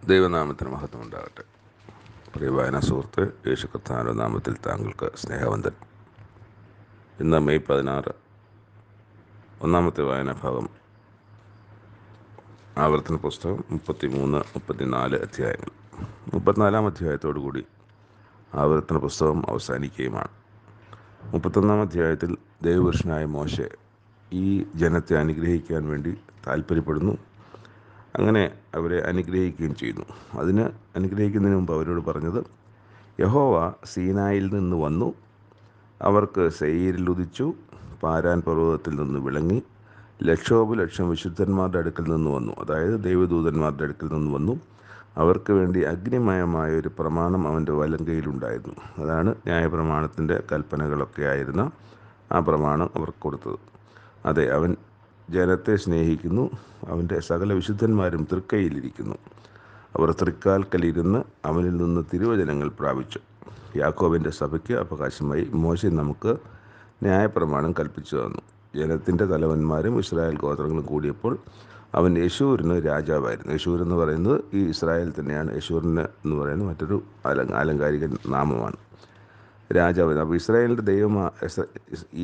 ദൈവനാമത്തിന് മഹത്വം ഉണ്ടാകട്ടെ. പ്രിയ വായന സുഹൃത്ത്, യേശു കർത്താവിൻ്റെ നാമത്തിൽ താങ്കൾക്ക് സ്നേഹവന്ദൻ. ഇന്ന് മെയ് 16, ഒന്നാമത്തെ വായനാഭാഗം ആവർത്തന പുസ്തകം 33, 34 അധ്യായങ്ങൾ. 34-ാം അധ്യായത്തോടു കൂടി ആവർത്തന പുസ്തകം അവസാനിക്കുകയുമാണ്. 31-ാം അധ്യായത്തിൽ ദൈവപുരുഷനായ മോശെ ഈ ജനത്തെ അനുഗ്രഹിക്കാൻ വേണ്ടി താല്പര്യപ്പെടുന്നു. അങ്ങനെ അവരെ അനുഗ്രഹിക്കുകയും ചെയ്യുന്നു. അനുഗ്രഹിക്കുന്നതിന് മുമ്പ് അവരോട് പറഞ്ഞത്, യഹോവ സീനായിൽ നിന്ന് വന്നു, അവർക്ക് സെയീരിൽ ഉദിച്ചു, പാരാൻ പർവ്വതത്തിൽ നിന്ന് വിളങ്ങി, ലക്ഷോപലക്ഷം വിശുദ്ധന്മാരുടെ അടുക്കൽ നിന്ന് വന്നു, അതായത് ദൈവദൂതന്മാരുടെ അടുക്കൽ നിന്ന് വന്നു. അവർക്ക് വേണ്ടി അഗ്നിമയമായ ഒരു പ്രമാണം അവൻ്റെ വലങ്കയിലുണ്ടായിരുന്നു. അതാണ് ന്യായപ്രമാണത്തിൻ്റെ കൽപ്പനകളൊക്കെ ആയിരുന്ന ആ പ്രമാണം അവർക്ക് കൊടുത്തത്. അതെ, അവൻ ജനത്തെ സ്നേഹിക്കുന്നു. അവൻ്റെ സകല വിശുദ്ധന്മാരും തൃക്കൈയിലിരിക്കുന്നു. അവർ തൃക്കാൽക്കലിരുന്ന് അവനിൽ നിന്ന് തിരുവചനങ്ങൾ പ്രാപിച്ചു. യാക്കോബിൻ്റെ സഭയ്ക്ക് അവകാശമായി മോശെ നമുക്ക് ന്യായപ്രമാണം കൽപ്പിച്ചു തന്നു. ജനത്തിൻ്റെ തലവന്മാരും ഇസ്രായേൽ ഗോത്രങ്ങളും കൂടിയപ്പോൾ അവൻ യെശൂരിന് രാജാവായിരുന്നു. യെശൂർ എന്ന് പറയുന്നത് ഈ ഇസ്രായേൽ തന്നെയാണ്. യെശൂരിന് എന്ന് പറയുന്നത് മറ്റൊരു ആലങ്കാരിക നാമമാണ്, രാജാവ്. അപ്പോൾ ഇസ്രായേലിൻ്റെ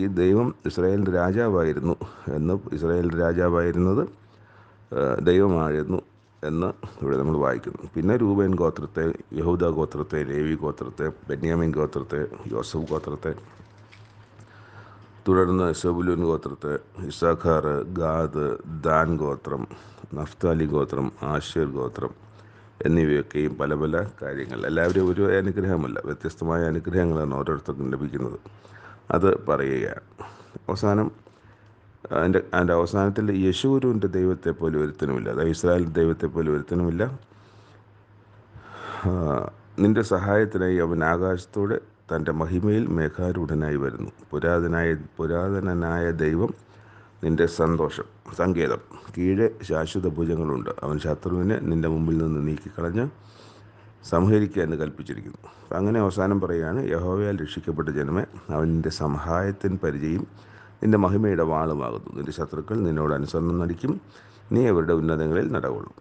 ഈ ദൈവം ഇസ്രായേലിൻ്റെ രാജാവായിരുന്നു ഇസ്രായേലിൻ്റെ രാജാവായിരുന്നത് ദൈവമായിരുന്നു എന്ന് ഇവിടെ നമ്മൾ വായിക്കുന്നു. പിന്നെ രൂബേൻ ഗോത്രത്തെ, യഹൂദ ഗോത്രത്തെ, ലേവി ഗോത്രത്തെ, ബെന്യാമിൻ ഗോത്രത്തെ, യോസഫ് ഗോത്രത്തെ, തുടർന്ന് സെബുലൂൻ ഗോത്രത്തെ, ഇസ്സാഖാർ, ഗാദ്, ദാൻ ഗോത്രം, നഫ്താലി ഗോത്രം, ആശേർ ഗോത്രം എന്നിവയൊക്കെയും പല പല കാര്യങ്ങൾ. എല്ലാവരും ഒരു അനുഗ്രഹമല്ല, വ്യത്യസ്തമായ അനുഗ്രഹങ്ങളാണ് ഓരോരുത്തർക്കും ലഭിക്കുന്നത്. അത് പറയുകയാണ്. അവസാനം അതിൻ്റെ അവസാനത്തിൽ യെശൂരുവിൻ്റെ ദൈവത്തെ പോലെ ഒരുത്തനുമില്ല, അതായത് ഇസ്രായേലിൻ്റെ ദൈവത്തെ പോലെ ഒരുത്തനുമില്ല. നിൻ്റെ സഹായത്തിനായി അവൻ ആകാശത്തോടെ തൻ്റെ മഹിമയിൽ മേഘാരൂഢനായി വരുന്നു. പുരാതനനായ ദൈവം നിൻ്റെ സങ്കേതം. കീഴെ ശാശ്വത ഭുജങ്ങളുണ്ട്. അവൻ ശത്രുവിനെ നിൻ്റെ മുമ്പിൽ നിന്ന് നീക്കിക്കളഞ്ഞ് സംഹരിക്കുക എന്ന് കൽപ്പിച്ചിരിക്കുന്നു. അങ്ങനെ അവസാനം പറയുകയാണ്, യഹോവയാൽ രക്ഷിക്കപ്പെട്ട ജനമേ, അവൻ നിൻ്റെ സഹായത്തിന് പരിചയം, നിൻ്റെ മഹിമയുടെ വാളുമാകുന്നു. നിൻ്റെ ശത്രുക്കൾ നിന്നോട് അനുസരണം നടിക്കും, നീ അവരുടെ ഉന്നതങ്ങളിൽ നടകൊള്ളും.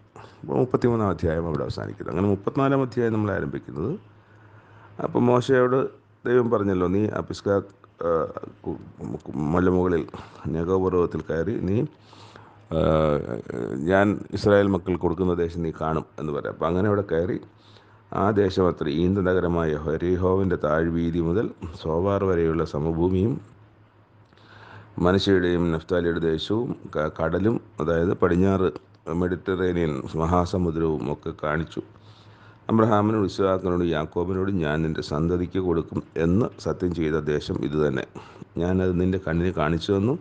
33-ാം അധ്യായം അവിടെ അവസാനിക്കുന്നു. അങ്ങനെ 34-ാം അധ്യായം നമ്മൾ ആരംഭിക്കുന്നത്, അപ്പം മോശയോട് ദൈവം പറഞ്ഞല്ലോ, നീ പിസ്ഗ മലമുകളിൽ നെഗോ പർവ്വതത്തിൽ കയറി ഞാൻ ഇസ്രായേൽ മക്കൾ കൊടുക്കുന്ന ദേശം നീ കാണും എന്ന് പറയാം. അപ്പം അങ്ങനെ അവിടെ കയറി ആ ദേശം അത്ര ഈന്ത നഗരമായ യെരിഹോവിൻ്റെ താഴ്വീതി മുതൽ സോവാർ വരെയുള്ള സമഭൂമിയും മനശ്ശെയുടെയും നഫ്താലിയുടെ ദേശവും കടലും, അതായത് പടിഞ്ഞാറ് മെഡിറ്ററേനിയൻ മഹാസമുദ്രവും ഒക്കെ കാണിച്ചു. അബ്രഹാമിനോട്, ഇസ്ഹാക്കിനോടും യാക്കോബിനോടും ഞാൻ നിൻ്റെ സന്തതിക്ക് കൊടുക്കും എന്ന് സത്യം ചെയ്ത ദേശം ഇതുതന്നെ. ഞാനത് നിൻ്റെ കണ്ണിന് കാണിച്ചു തന്നു,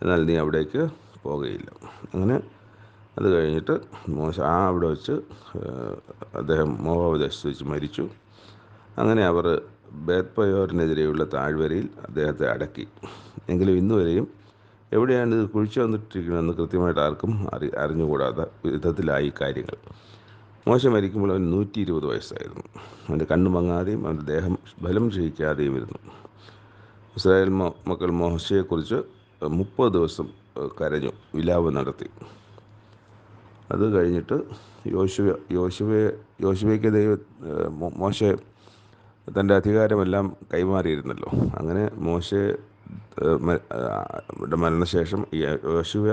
എന്നാൽ നീ അവിടേക്ക് പോകുകയില്ല. അങ്ങനെ അത് കഴിഞ്ഞിട്ട് മോശ അവിടെ വെച്ച് അദ്ദേഹം മോവാബ് ദേശത്ത് വെച്ച് മരിച്ചു. അങ്ങനെ അവർ ബേത്പയോരിനെതിരെയുള്ള താഴ്വരയിൽ അദ്ദേഹത്തെ അടക്കി. എങ്കിലും ഇന്നുവരെയും എവിടെയാണ് ഇത് കുഴിച്ചു വന്നിട്ടിരിക്കുന്നതെന്ന് കൃത്യമായിട്ട് ആർക്കും അറിഞ്ഞുകൂടാത്ത വിധത്തിലായി കാര്യങ്ങൾ. മോശ മരിക്കുമ്പോൾ അവൻ 120 വയസ്സായിരുന്നു. അവൻ്റെ കണ്ണു മങ്ങാതെയും അവൻ്റെ ദേഹം ബലം ക്ഷയിക്കാതെയും ഇരുന്നു. ഇസ്രായേൽ മക്കൾ മോശയെക്കുറിച്ച് 30 ദിവസം കരഞ്ഞു, വിലാപം നടത്തി. അത് കഴിഞ്ഞിട്ട് യോശുവയ്ക്ക് മോശ തൻ്റെ അധികാരമെല്ലാം കൈമാറിയിരുന്നല്ലോ. അങ്ങനെ മോശയുടെ മരണശേഷം യോശുവ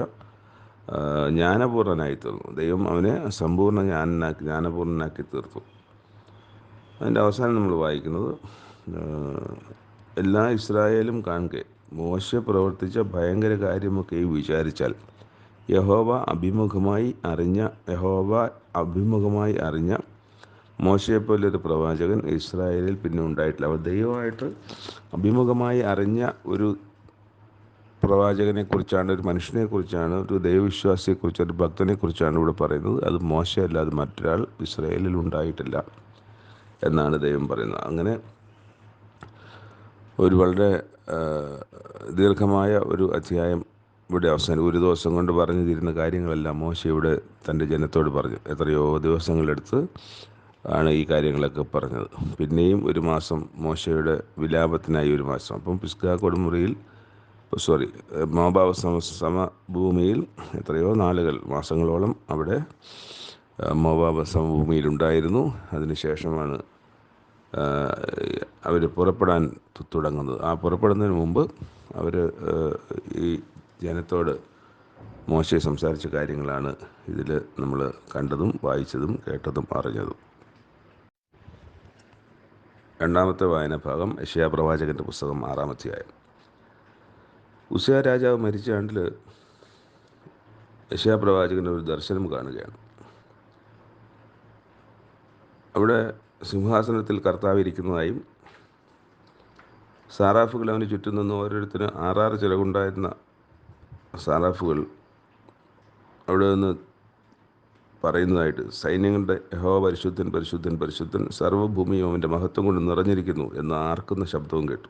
ജ്ഞാനപൂർണ്ണനായി തീർന്നു. ദൈവം അവനെ സമ്പൂർണ്ണ ജ്ഞാനപൂർണ്ണനാക്കി തീർത്തു. അതിൻ്റെ അവസാനം നമ്മൾ വായിക്കുന്നത്, എല്ലാ ഇസ്രായേലും കാണെ മോശ പ്രവർത്തിച്ച ഭയങ്കര കാര്യമൊക്കെ വിചാരിച്ചാൽ യഹോവ അഭിമുഖമായി അറിഞ്ഞ മോശയെപ്പോലൊരു പ്രവാചകൻ ഇസ്രായേലിൽ പിന്നെ ഉണ്ടായിട്ടില്ല. അവർ ദൈവമായിട്ട് അഭിമുഖമായി അറിഞ്ഞ ഒരു പ്രവാചകനെക്കുറിച്ചാണ്, ഒരു മനുഷ്യനെക്കുറിച്ചാണ്, ഒരു ദൈവവിശ്വാസിയെക്കുറിച്ച്, ഒരു ഭക്തനെക്കുറിച്ചാണ് ഇവിടെ പറയുന്നത്. അത് മോശയല്ലാതെ മറ്റൊരാൾ ഇസ്രായേലിൽ ഉണ്ടായിട്ടില്ല എന്നാണ് ദൈവം പറയുന്നത്. അങ്ങനെ ഒരു വളരെ ദീർഘമായ ഒരു അധ്യായം ഇവിടെ അവസാനം. ഒരു ദിവസം കൊണ്ട് പറഞ്ഞു തീരുന്ന കാര്യങ്ങളെല്ലാം മോശ ഇവിടെ തൻ്റെ ജനത്തോട് പറഞ്ഞു. എത്രയോ ദിവസങ്ങളെടുത്ത് ആണ് ഈ കാര്യങ്ങളൊക്കെ പറഞ്ഞത്. പിന്നെയും ഒരു മാസം മോശയുടെ വിലാപത്തിനായി ഒരു മാസം. അപ്പം പിസ്ഗ കൊടുമുറിയിൽ മോവാബ് സമഭൂമിയിൽ എത്രയോ നാളുകൾ, മാസങ്ങളോളം അവിടെ മോവാബ് സമഭൂമിയിലുണ്ടായിരുന്നു. അതിനുശേഷമാണ് അവർ പുറപ്പെടാൻ തുടങ്ങുന്നത്. ആ പുറപ്പെടുന്നതിന് മുമ്പ് അവർ ഈ ജനത്തോട് മോശെ സംസാരിച്ച കാര്യങ്ങളാണ് ഇതിൽ നമ്മൾ കണ്ടതും വായിച്ചതും കേട്ടതും അറിഞ്ഞതും. രണ്ടാമത്തെ വായന ഭാഗം യെശയ്യാ പ്രവാചകൻ്റെ പുസ്തകം 6-ാം അധ്യായം. ഉസ്സീയ രാജാവ് മരിച്ച ആണ്ടിൽ യെശയ്യാ പ്രവാചകൻ ഒരു ദർശനം കാണുകയാണ്. അവിടെ സിംഹാസനത്തിൽ കർത്താവ് ഇരിക്കുന്നതായും സാറാഫുകൾ അവന് ചുറ്റും നിന്ന് ഓരോരുത്തരും 6 ചിറകുണ്ടായിരുന്ന സാറാഫുകൾ അവിടെ നിന്ന് പറയുന്നതായിട്ട്, സൈന്യങ്ങളുടെ യഹോവ പരിശുദ്ധൻ പരിശുദ്ധൻ പരിശുദ്ധൻ, സർവ്വഭൂമിയും അവൻ്റെ മഹത്വം കൊണ്ട് നിറഞ്ഞിരിക്കുന്നു എന്ന് ആർക്കുന്ന ശബ്ദവും കേട്ടു.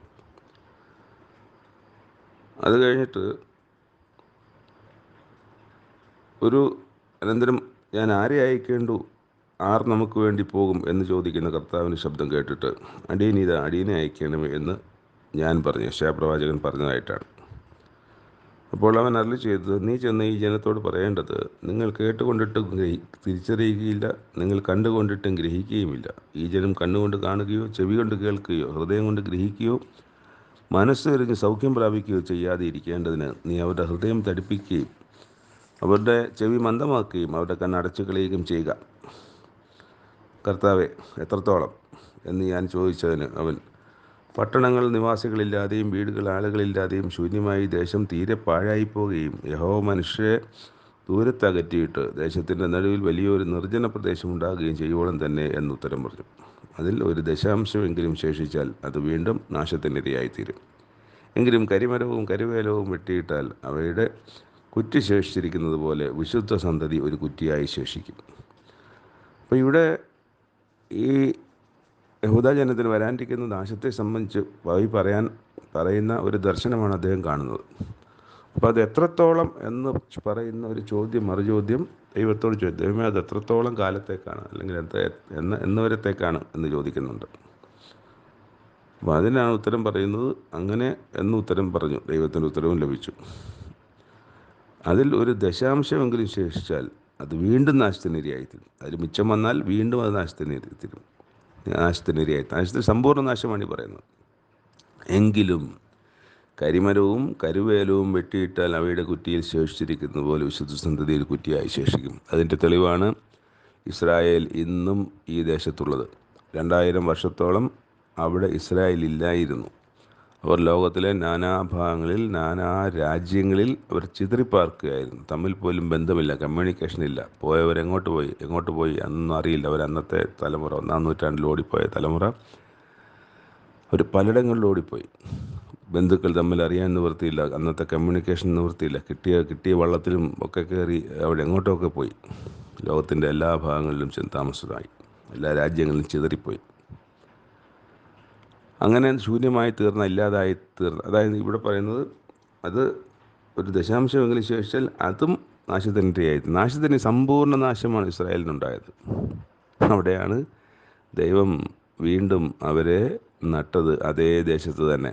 അത് കഴിഞ്ഞിട്ട് അനന്തരം ഞാൻ ആരെ അയക്കേണ്ടു, ആർ നമുക്ക് വേണ്ടി പോകും എന്ന് ചോദിക്കുന്ന കർത്താവിൻ്റെ ശബ്ദം കേട്ടിട്ട്, അടിയനെ അയക്കണമേ എന്ന് ഞാൻ പറഞ്ഞു, യെശയ്യാ പ്രവാചകൻ പറഞ്ഞതായിട്ടാണ്. അപ്പോൾ അവൻ അരുളി ചെയ്തത്, നീ ചെന്ന് ഈ ജനത്തോട് പറയേണ്ടത്, നിങ്ങൾ കേട്ടുകൊണ്ടിട്ടും തിരിച്ചറിയുകയില്ല, നിങ്ങൾ കണ്ടുകൊണ്ടിട്ടും ഗ്രഹിക്കുകയുമില്ല. ഈ ജനം കണ്ണുകൊണ്ട് കാണുകയോ ചെവി കൊണ്ട് കേൾക്കുകയോ ഹൃദയം കൊണ്ട് ഗ്രഹിക്കുകയോ മനസ്സെറിഞ്ഞ് സൗഖ്യം പ്രാപിക്കുകയോ ചെയ്യാതെ ഇരിക്കേണ്ടതിന് നീ അവരുടെ ഹൃദയം തടിപ്പിക്കുകയും അവരുടെ ചെവി മന്ദമാക്കുകയും അവരുടെ കണ്ണടച്ചു കളയുകയും ചെയ്യുക. കർത്താവെ, എത്രത്തോളം എന്ന് ഞാൻ ചോദിച്ചതിന് അവൻ, പട്ടണങ്ങൾ നിവാസികളില്ലാതെയും വീടുകൾ ആളുകളില്ലാതെയും ശൂന്യമായി ദേശം തീരെ പാഴായിപ്പോവുകയും യഹോവ മനുഷ്യരെ ദൂരത്തകറ്റിയിട്ട് ദേശത്തിൻ്റെ നടുവിൽ വലിയൊരു നിർജ്ജന പ്രദേശം ഉണ്ടാകുകയും ചെയ്യുവോളം തന്നെ എന്നുത്തരം പറഞ്ഞു. അതിൽ ഒരു ദശാംശമെങ്കിലും ശേഷിച്ചാൽ അത് വീണ്ടും നാശത്തിനിരയായിത്തീരും. എങ്കിലും കരിമരവും കരുവേലവും വെട്ടിയിട്ടാൽ അവയുടെ കുറ്റി ശേഷിച്ചിരിക്കുന്നത് പോലെ വിശുദ്ധ സന്തതി ഒരു കുറ്റിയായി ശേഷിക്കും. അപ്പോൾ ഇവിടെ ഈ യഹൂദജനത്തിന് വരാനിരിക്കുന്ന നാശത്തെ സംബന്ധിച്ച് പറയുന്ന ഒരു ദർശനമാണ് അദ്ദേഹം കാണുന്നത്. അപ്പോൾ അത് എത്രത്തോളം എന്ന് പറയുന്ന ഒരു മറുചോദ്യം ദൈവത്തോട് ചോദിച്ചു. ദൈവമേ, അത് എത്രത്തോളം കാലത്തേക്കാണ്, അല്ലെങ്കിൽ എന്നവരത്തേക്കാണ് എന്ന് ചോദിക്കുന്നുണ്ട്. അപ്പോൾ അതിനാണ് ഉത്തരം പറയുന്നത്. അങ്ങനെ എന്ന് ഉത്തരം പറഞ്ഞു. ദൈവത്തിൻ്റെ ഉത്തരവും ലഭിച്ചു. അതിൽ ഒരു ദശാംശമെങ്കിലും ശേഷിച്ചാൽ അത് വീണ്ടും നാശത്തിനിരയായിത്തീരും. അതിൽ മിച്ചം വന്നാൽ വീണ്ടും അത് നാശത്തിനിരയായി. നാശത്തിന് സമ്പൂർണ്ണ നാശമാണ് ഈ പറയുന്നത്. എങ്കിലും കരിമരവും കരുവേലവും വെട്ടിയിട്ടാൽ അവയുടെ കുറ്റിയിൽ ശേഷിച്ചിരിക്കുന്നത് പോലെ വിശുദ്ധ സന്തതിയിൽ കുറ്റിയായി ശേഷിക്കും. അതിൻ്റെ തെളിവാണ് ഇസ്രായേൽ ഇന്നും ഈ ദേശത്തുള്ളത്. 2000 വർഷത്തോളം അവിടെ ഇസ്രായേൽ ഇല്ലായിരുന്നു. അവർ ലോകത്തിലെ നാനാഭാഗങ്ങളിൽ നാനാ രാജ്യങ്ങളിൽ അവർ ചിതറിപ്പാർക്കുകയായിരുന്നു. തമ്മിൽ പോലും ബന്ധമില്ല, കമ്മ്യൂണിക്കേഷനില്ല. പോയവരെങ്ങോട്ട് പോയി അതൊന്നും അറിയില്ല. അന്നത്തെ തലമുറ, 1-ാം നൂറ്റാണ്ടിൽ ഓടിപ്പോയ തലമുറ അവർ പലയിടങ്ങളിൽ ഓടിപ്പോയി. ബന്ധുക്കൾ തമ്മിൽ അറിയാൻ നിവൃത്തിയില്ല. അന്നത്തെ കമ്മ്യൂണിക്കേഷൻ നിവൃത്തിയില്ല. കിട്ടിയ വള്ളത്തിലും ഒക്കെ കയറി അവിടെ എങ്ങോട്ടൊക്കെ പോയി. ലോകത്തിൻ്റെ എല്ലാ ഭാഗങ്ങളിലും ചെന്ന് താമസമായി. എല്ലാ രാജ്യങ്ങളിലും ചിതറിപ്പോയി. അങ്ങനെ ശൂന്യമായി ഇല്ലാതായി തീർന്ന, അതായത് ഇവിടെ പറയുന്നത് അത് ഒരു ദശാംശമെങ്കിലും ശേഷിച്ചാൽ അതും നാശത്തിന് സമ്പൂർണ്ണ നാശമാണ് ഇസ്രായേലിനുണ്ടായത്. അവിടെയാണ് ദൈവം വീണ്ടും അവരെ നട്ടത്, അതേ ദേശത്ത് തന്നെ.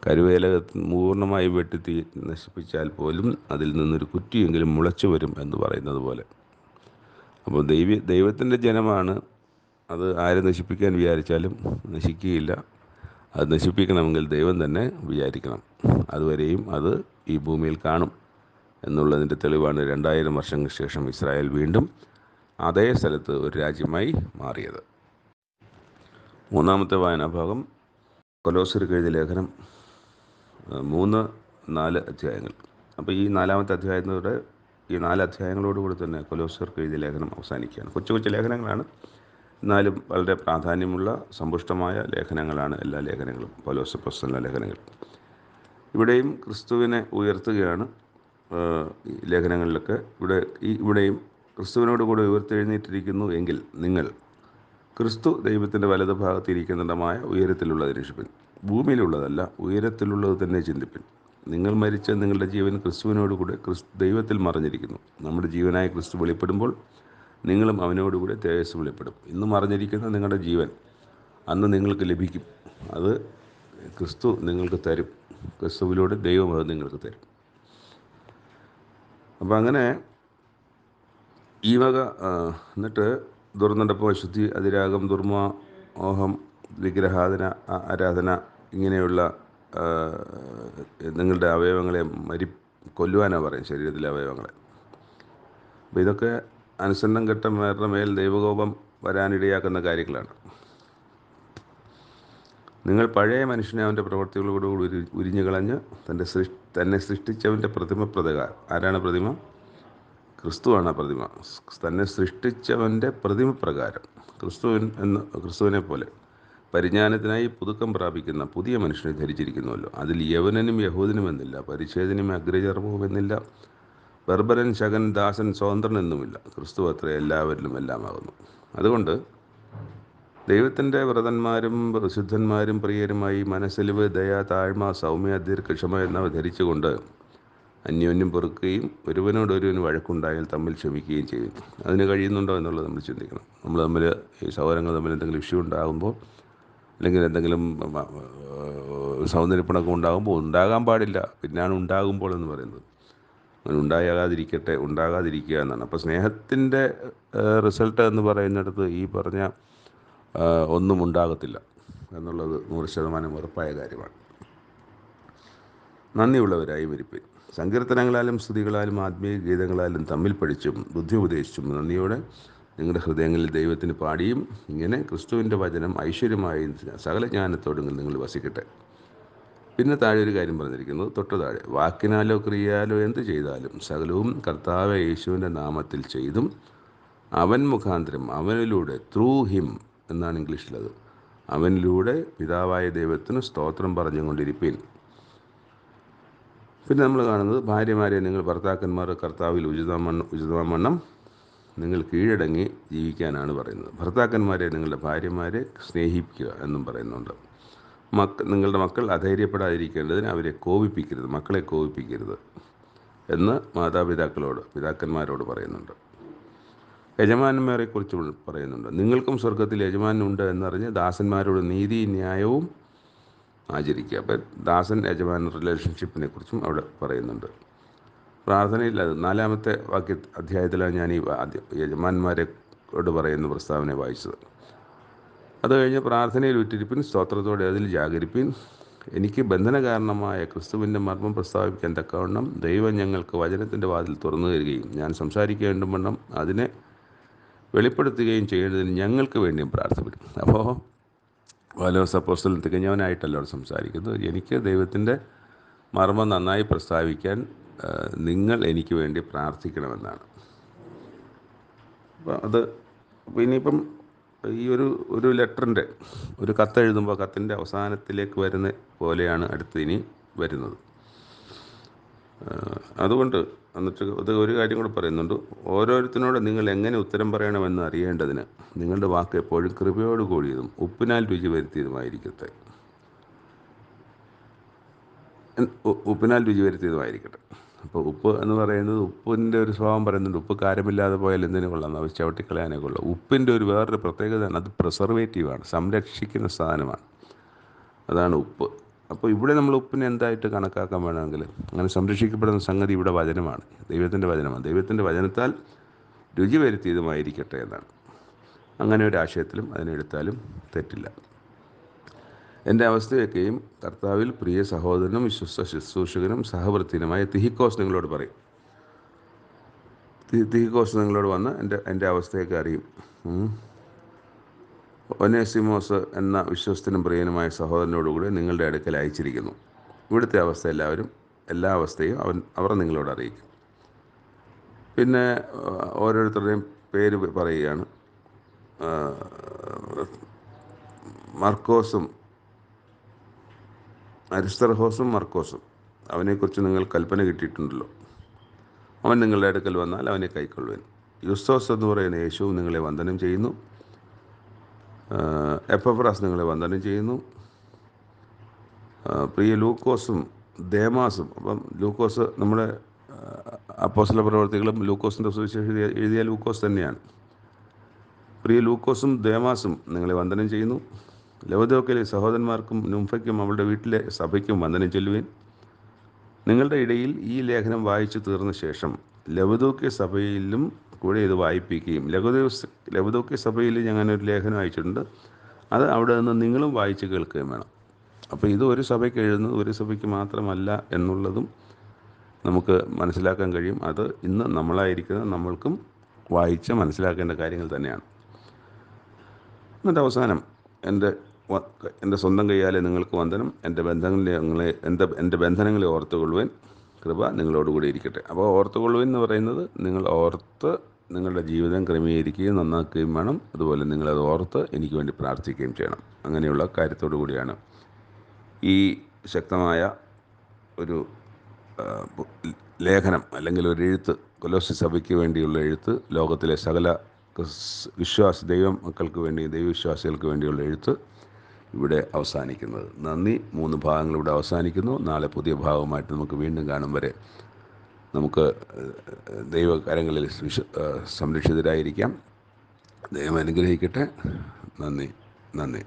കരുവേല പൂർണ്ണമായി വെട്ടി നശിപ്പിച്ചാൽ പോലും അതിൽ നിന്നൊരു കുറ്റിയെങ്കിലും മുളച്ചു വരും എന്ന് പറയുന്നത് പോലെ. അപ്പോൾ ദൈവത്തിൻ്റെ ജനമാണ്. അത് ആരെ നശിപ്പിക്കാൻ വിചാരിച്ചാലും നശിക്കുകയില്ല. അത് നശിപ്പിക്കണമെങ്കിൽ ദൈവം തന്നെ വിചാരിക്കണം. അതുവരെയും അത് ഈ ഭൂമിയിൽ കാണും എന്നുള്ളതിൻ്റെ തെളിവാണ് 2000 വർഷങ്ങൾക്ക് ശേഷം ഇസ്രായേൽ വീണ്ടും അതേ സ്ഥലത്ത് ഒരു രാജ്യമായി മാറിയത്. മൂന്നാമത്തെ വായനാഭാഗം കൊലോസ്യർക്ക് എഴുതിയ ലേഖനം 3-4 അധ്യായങ്ങൾ. അപ്പോൾ ഈ 4-ാമത്തെ അധ്യായത്തോടെ ഈ 4 അധ്യായങ്ങളോടുകൂടി തന്നെ കൊലോസ്യർക്ക് എഴുതിയ ലേഖനം അവസാനിക്കുകയാണ്. കൊച്ചു ലേഖനങ്ങളാണ്, എന്നാലും വളരെ പ്രാധാന്യമുള്ള സമ്പുഷ്ടമായ ലേഖനങ്ങളാണ് എല്ലാ ലേഖനങ്ങളും, പൗലോസ് അപ്പോസ്തലൻ്റെ ലേഖനങ്ങൾ. ഇവിടെയും ക്രിസ്തുവിനെ ഉയർത്തുകയാണ് ലേഖനങ്ങളിലൊക്കെ. ഇവിടെയും ക്രിസ്തുവിനോട് കൂടെ ഉയർത്തെഴുന്നേറ്റിരിക്കുന്നു എങ്കിൽ നിങ്ങൾ ക്രിസ്തു ദൈവത്തിൻ്റെ വലത് ഭാഗത്തിരിക്കുന്നിടമായ ഉയരത്തിലുള്ളത് അന്വേഷിപ്പിൻ. ഭൂമിയിലുള്ളതല്ല, ഉയരത്തിലുള്ളത് തന്നെ ചിന്തിപ്പിൻ. നിങ്ങൾ മരിച്ച നിങ്ങളുടെ ജീവൻ ക്രിസ്തുവിനോടുകൂടെ ദൈവത്തിൽ മറഞ്ഞിരിക്കുന്നു. നമ്മുടെ ജീവനായ ക്രിസ്തു വെളിപ്പെടുമ്പോൾ നിങ്ങളും അവനോടുകൂടെ തേജസ്സ് വെളിപ്പെടും. ഇന്ന് മറഞ്ഞിരിക്കുന്ന നിങ്ങളുടെ ജീവൻ അന്ന് നിങ്ങൾക്ക് ലഭിക്കും. അത് ക്രിസ്തു നിങ്ങൾക്ക് തരും. ക്രിസ്തുവിലൂടെ ദൈവം അത് നിങ്ങൾക്ക് തരും. അപ്പോൾ അങ്ങനെ ഈ വക എന്നിട്ട് ദുർനടപ്പ്, അശുദ്ധി, അതിരാഗം, ദുർമോഹം, വിഗ്രഹാധന ആരാധന ഇങ്ങനെയുള്ള ആ, നിങ്ങളുടെ അവയവങ്ങളെ കൊല്ലുവാനാണ് പറയും, ശരീരത്തിലെ അവയവങ്ങളെ. അപ്പോൾ ഇതൊക്കെ അനുസരണം കെട്ടവരുടെ മേൽ ദൈവകോപം വരാനിടയാക്കുന്ന കാര്യങ്ങളാണ്. നിങ്ങൾ പഴയ മനുഷ്യനെ അവൻ്റെ പ്രവർത്തികളോടുകൂടി ഉരിഞ്ഞു കളഞ്ഞ് തന്നെ സൃഷ്ടിച്ചവൻ്റെ പ്രതിമ പ്രകാരം. ആരാണ് പ്രതിമ? ക്രിസ്തുവാണ് പ്രതിമ. തന്നെ സൃഷ്ടിച്ചവൻ്റെ പ്രതിമ പ്രകാരം ക്രിസ്തുവിനെ പോലെ പരിജ്ഞാനത്തിനായി പുതുക്കം പ്രാപിക്കുന്ന പുതിയ മനുഷ്യനെ ധരിച്ചിരിക്കുന്നുവല്ലോ. അതിൽ യവനനും യഹൂദനും എന്നില്ല, പരിച്ഛേദനും അഗ്രചർമ്മവും എന്നില്ല, ബർബരൻ, ശകൻ, ദാസൻ, സ്വതന്ത്രൻ എന്നുമില്ല. ക്രിസ്തു അത്ര എല്ലാവരിലും എല്ലാമാകുന്നു. അതുകൊണ്ട് ദൈവത്തിൻ്റെ വ്രതന്മാരും വിശുദ്ധന്മാരും പ്രിയരുമായി മനസ്സലിവ്, ദയ, താഴ്മ, സൗമ്യ, ദീർഘക്ഷമ എന്നിവ ധരിച്ചുകൊണ്ട് അന്യോന്യം പൊറുക്കുകയും ഒരുവനോടൊരുവന് വഴക്കുണ്ടായാൽ തമ്മിൽ ക്ഷമിക്കുകയും ചെയ്യും. അതിന് കഴിയുന്നുണ്ടോ എന്നുള്ളത് നമ്മൾ ചിന്തിക്കണം. നമ്മൾ തമ്മിൽ ഈ സഹോദരങ്ങൾ തമ്മിൽ എന്തെങ്കിലും ഇഷ്യൂ ഉണ്ടാകുമ്പോൾ, അല്ലെങ്കിൽ എന്തെങ്കിലും സൗന്ദര്യപ്പിണക്കം ഉണ്ടാകുമ്പോൾ, ഉണ്ടാകാൻ പാടില്ല, പിന്നാണ് ഉണ്ടാകുമ്പോൾ എന്ന് പറയുന്നത്. അങ്ങനെ ഉണ്ടാകാതിരിക്കുക എന്നാണ്. അപ്പോൾ സ്നേഹത്തിൻ്റെ റിസൾട്ട് എന്ന് പറയുന്നിടത്ത് ഈ പറഞ്ഞ ഒന്നും ഉണ്ടാകത്തില്ല എന്നുള്ളത് 100% ഉറപ്പായ കാര്യമാണ്. നന്ദിയുള്ളവരായി ഇരിപ്പിൻ. സങ്കീർത്തനങ്ങളാലും സ്തുതികളാലും ആത്മീയ ഗീതങ്ങളാലും തമ്മിൽ പഠിച്ചും ബുദ്ധി ഉപദേശിച്ചും നന്ദിയോടെ നിങ്ങളുടെ ഹൃദയങ്ങളിൽ ദൈവത്തിന് പാടിയും ഇങ്ങനെ ക്രിസ്തുവിൻ്റെ വചനം ഐശ്വര്യമായി സകല ജ്ഞാനത്തോടും നിങ്ങൾ വസിക്കട്ടെ. പിന്നെ താഴെ ഒരു കാര്യം പറഞ്ഞിരിക്കുന്നത്, തൊട്ട് താഴെ, വാക്കിനാലോ ക്രിയയാലോ എന്ത് ചെയ്താലും സകലവും കർത്താവ് യേശുവിൻ്റെ നാമത്തിൽ ചെയ്തും അവൻ മുഖാന്തരം, അവനിലൂടെ, ത്രൂ ഹിം എന്നാണ് ഇംഗ്ലീഷിലത്, അവനിലൂടെ പിതാവായ ദൈവത്തിന് സ്തോത്രം പറഞ്ഞുകൊണ്ടിരിപ്പീൻ. പിന്നെ നമ്മൾ കാണുന്നത്, ഭാര്യമാരെ നിങ്ങൾ ഭർത്താക്കന്മാർ കർത്താവിൽ ഉചിതമാവണ്ണം നിങ്ങൾ കീഴടങ്ങി ജീവിക്കാനാണ് പറയുന്നത്. ഭർത്താക്കന്മാരെ നിങ്ങളുടെ ഭാര്യമാരെ സ്നേഹിക്കുക എന്നും പറയുന്നുണ്ട്. നിങ്ങളുടെ മക്കൾ അധൈര്യപ്പെടാതിരിക്കേണ്ടതിന് അവരെ കോപിപ്പിക്കരുത്, മക്കളെ കോപിപ്പിക്കരുത് എന്ന് പിതാക്കന്മാരോട് പറയുന്നുണ്ട്. യജമാനന്മാരെക്കുറിച്ച് പറയുന്നുണ്ട്. നിങ്ങൾക്കും സ്വർഗത്തിൽ യജമാനുണ്ട് എന്നറിഞ്ഞ് ദാസന്മാരോട് നീതി ന്യായവും ആചരിക്കുക. അപ്പം ദാസൻ യജമാൻ റിലേഷൻഷിപ്പിനെ കുറിച്ചും അവിടെ പറയുന്നുണ്ട്. പ്രാർത്ഥനയിൽ അത് 4-ാമത്തെ അധ്യായത്തിലാണ് ഞാൻ ഈ യജമാന്മാരോട് പറയുന്ന പ്രസ്താവന വായിച്ചത്. അത് കഴിഞ്ഞ് പ്രാർത്ഥനയിൽ ഉറ്റിരിപ്പിൻ, സ്തോത്രത്തോടെ അതിൽ ജാഗരിപ്പിൻ. എനിക്ക് ബന്ധനകാരണമായ ക്രിസ്തുവിൻ്റെ മർമ്മം പ്രസ്താവിക്കാൻ തക്കവണ്ണം ദൈവം ഞങ്ങൾക്ക് വചനത്തിൻ്റെ വാതിൽ തുറന്നു തരികയും ഞാൻ സംസാരിക്കേണ്ടും വണ്ണം അതിനെ വെളിപ്പെടുത്തുകയും ചെയ്യേണ്ടതിന് ഞങ്ങൾക്ക് വേണ്ടിയും പ്രാർത്ഥിക്കും. അപ്പോൾ പൗലോസ് അപ്പോസ്തലൻ തികഞ്ഞവനായിട്ടല്ല അവിടെ സംസാരിക്കുന്നത്. എനിക്ക് ദൈവത്തിൻ്റെ മർമ്മം നന്നായി പ്രസ്താവിക്കാൻ നിങ്ങൾ എനിക്ക് വേണ്ടി പ്രാർത്ഥിക്കണമെന്നാണ്. അപ്പോൾ അത് ഇനിയിപ്പം ഈ ഒരു ലെറ്ററിൻ്റെ ഒരു കത്തെഴുതുമ്പോൾ കത്തിൻ്റെ അവസാനത്തിലേക്ക് വരുന്ന പോലെയാണ് അടുത്ത് ഇനി വരുന്നത്. അതുകൊണ്ട് എന്നിട്ട് ഇത് ഒരു കാര്യം കൂടെ പറയുന്നുണ്ട്. ഓരോരുത്തരോട് നിങ്ങൾ എങ്ങനെ ഉത്തരം പറയണമെന്ന് അറിയേണ്ടതിന് നിങ്ങളുടെ വാക്ക് എപ്പോഴും കൃപയോട് കൂടിയതും ഉപ്പിനാൽ രുചി വരുത്തിയതുമായിരിക്കട്ടെ. അപ്പോൾ ഉപ്പ് എന്ന് പറയുന്നത്, ഉപ്പിൻ്റെ ഒരു സ്വഭാവം പറയുന്നുണ്ട്. ഉപ്പ് കാരമില്ലാതെ പോയാൽ എന്തിനു കൊള്ളാം, അത് ചവിട്ടിക്കളയാനേ കൊള്ളാം. ഉപ്പിൻ്റെ വേറൊരു പ്രത്യേകതയാണ്, അത് പ്രിസർവേറ്റീവാണ്, സംരക്ഷിക്കുന്ന സാധനമാണ്. അതാണ് ഉപ്പ്. അപ്പോൾ ഇവിടെ നമ്മൾ ഉപ്പിനെ എന്തായിട്ട് കണക്കാക്കാൻ വേണമെങ്കിൽ, അങ്ങനെ സംരക്ഷിക്കപ്പെടുന്ന സംഗതി ഇവിടെ വചനമാണ്, ദൈവത്തിൻ്റെ വചനമാണ്. ദൈവത്തിൻ്റെ വചനത്താൽ രുചി വരുത്തിയതുമായിരിക്കട്ടെ എന്നാണ്. അങ്ങനെ ഒരു ആശയത്തിലും അതിനെടുത്താലും തെറ്റില്ല. എൻ്റെ അവസ്ഥയൊക്കെയും കർത്താവിൽ പ്രിയ സഹോദരനും വിശ്വസ്ത ശുശ്രൂഷകനും സഹവൃത്തിനുമായ തിഹിക്കോസ് നിങ്ങളോട് പറയും. തിഹിക്കോസ് നിങ്ങളോട് വന്ന് എൻ്റെ അവസ്ഥയൊക്കെ അറിയും. ഒനേസിമോസ് എന്ന വിശ്വസ്തനും പ്രിയനുമായ സഹോദരനോടുകൂടി നിങ്ങളുടെ അടുക്കൽ അയച്ചിരിക്കുന്നു. ഇവിടുത്തെ അവസ്ഥ എല്ലാ അവസ്ഥയും അവർ നിങ്ങളോട് അറിയിക്കും. പിന്നെ ഓരോരുത്തരുടെയും പേര് പറയുകയാണ്. അരിസ്തർഹോസും മർക്കോസും, അവനെക്കുറിച്ച് നിങ്ങൾ കൽപ്പന കിട്ടിയിട്ടുണ്ടല്ലോ. അവൻ നിങ്ങളുടെ അടുക്കൽ വന്നാൽ അവനെ കൈക്കൊള്ളുവാൻ. യുസ്തോസ് എന്ന് പറയുന്ന യേശുവും നിങ്ങളെ വന്ദനം ചെയ്യുന്നു. എപ്പഫ്രാസ് നിങ്ങളെ വന്ദനം ചെയ്യുന്നു. പ്രിയ ലൂക്കോസും ദേമാസും. അപ്പം ലൂക്കോസ് നമ്മുടെ അപ്പോസ്തല പ്രവർത്തികളും ലൂക്കോസിൻ്റെ സുവിശേഷം എഴുതിയ ലൂക്കോസ് തന്നെയാണ്. പ്രിയ ലൂക്കോസും ദേമാസും നിങ്ങളെ വന്ദനം ചെയ്യുന്നു. ലവദോക്കയിലെ സഹോദരന്മാർക്കും നുംഫയ്ക്കും അവളുടെ വീട്ടിലെ സഭയ്ക്കും വന്ദനം ചൊല്ലുവിൻ. നിങ്ങളുടെ ഇടയിൽ ഈ ലേഖനം വായിച്ചു തീർന്ന ശേഷം ലവദോക്യ സഭയിലും കൂടെ ഇത് വായിപ്പിക്കുകയും ലഘുദോക്യ സഭയിൽ ഞാനൊരു ലേഖനം അയച്ചിട്ടുണ്ട്. അത് അവിടെ നിന്ന് നിങ്ങളും വായിച്ച് കേൾക്കുകയും വേണം. അപ്പോൾ ഇത് ഒരു സഭയ്ക്ക് എഴുതുന്നത് ഒരു സഭയ്ക്ക് മാത്രമല്ല എന്നുള്ളതും നമുക്ക് മനസ്സിലാക്കാൻ കഴിയും. അത് ഇന്ന് നമ്മളായിരിക്കുന്ന നമ്മൾക്കും വായിച്ച് മനസ്സിലാക്കേണ്ട കാര്യങ്ങൾ തന്നെയാണ്. എന്നിട്ട് അവസാനം എൻ്റെ സ്വന്തം കൈയാലെ നിങ്ങൾക്ക് വന്ദനം, എൻ്റെ ബന്ധനങ്ങളെ ഓർത്തുകൊള്ളുവാൻ കൃപ നിങ്ങളോടുകൂടി ഇരിക്കട്ടെ. അപ്പോൾ ഓർത്തുകൊള്ളുവാൻ എന്ന് പറയുന്നത് നിങ്ങൾ ഓർത്ത് നിങ്ങളുടെ ജീവിതം ക്രമീകരിക്കുകയും നന്നാക്കുകയും വേണം. അതുപോലെ നിങ്ങളത് ഓർത്ത് എനിക്ക് വേണ്ടി പ്രാർത്ഥിക്കുകയും ചെയ്യണം. അങ്ങനെയുള്ള കാര്യത്തോടു കൂടിയാണ് ഈ ശക്തമായ ഒരു ലേഖനം അല്ലെങ്കിൽ ഒരു എഴുത്ത്, കൊലോസ്യ സഭയ്ക്ക് വേണ്ടിയുള്ള എഴുത്ത്, ലോകത്തിലെ സകല ദൈവമക്കൾക്ക് വേണ്ടി, ദൈവവിശ്വാസികൾക്ക് വേണ്ടിയുള്ള എഴുത്ത് ഇവിടെ അവസാനിക്കുന്നത്. നന്ദി. 3 ഭാഗങ്ങൾ ഇവിടെ അവസാനിക്കുന്നു. നാളെ പുതിയ ഭാഗമായിട്ട് നമുക്ക് വീണ്ടും കാണും വരെ നമുക്ക് ദൈവകരങ്ങളിൽ സംരക്ഷിതരായിരിക്കാം. ദൈവം അനുഗ്രഹിക്കട്ടെ. നന്ദി.